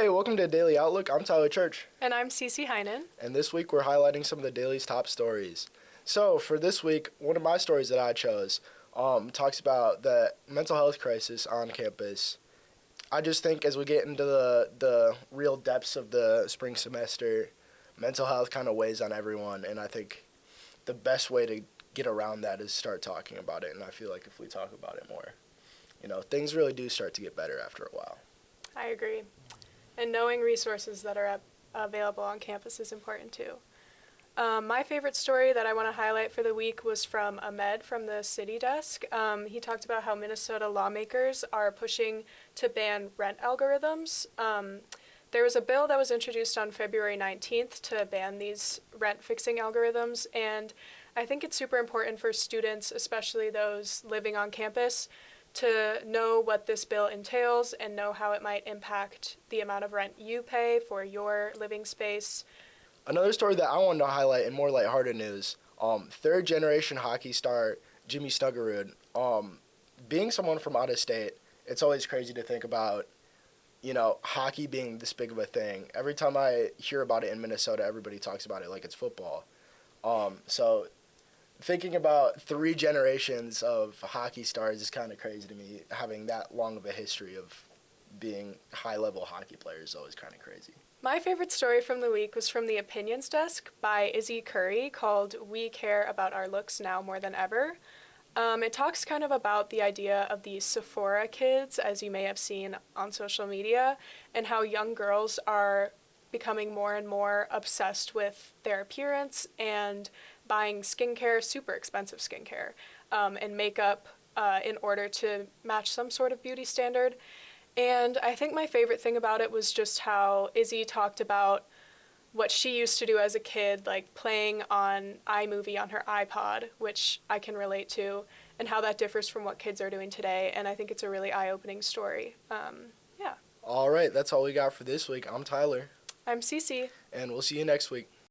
Hey, welcome to Daily Outlook. I'm Tyler Church. And I'm Ceci Heinen. And this week we're highlighting some of the Daily's top stories. So for this week, one of my stories that I chose talks about the mental health crisis on campus. I just think as we get into the real depths of the spring semester, mental health kind of weighs on everyone, and I think the best way to get around that is start talking about it. And I feel like if we talk about it more, things really do start to get better after a while. I agree. And knowing resources that are available on campus is important too. My favorite story that I want to highlight for the week was from Ahmed from the City Desk. He talked about how Minnesota lawmakers are pushing to ban rent algorithms. There was a bill that was introduced on February 19th to ban these rent-fixing algorithms, and I think it's super important for students, especially those living on campus, to know what this bill entails and know how it might impact the amount of rent you pay for your living space. Another story that I wanted to highlight in more lighthearted news, third-generation hockey star Jimmy Snuggerud. Being someone from out of state, it's always crazy to think about, hockey being this big of a thing. Every time I hear about it in Minnesota, everybody talks about it like it's football. So thinking about 3 generations of hockey stars is kind of crazy to me. Having that long of a history of being high-level hockey players is always kind of crazy. My favorite story from the week was from the Opinions Desk by Izzy Curry called "We Care About Our Looks Now More Than Ever." It talks kind of about the idea of these Sephora kids, as you may have seen on social media, and how young girls are becoming more and more obsessed with their appearance and buying skincare, super expensive skincare, and makeup in order to match some sort of beauty standard. And I think my favorite thing about it was just how Izzy talked about what she used to do as a kid, like playing on iMovie on her iPod, which I can relate to, and how that differs from what kids are doing today. And I think it's a really eye-opening story. Yeah. All right, that's all we got for this week. I'm Tyler. I'm Cece. And we'll see you next week.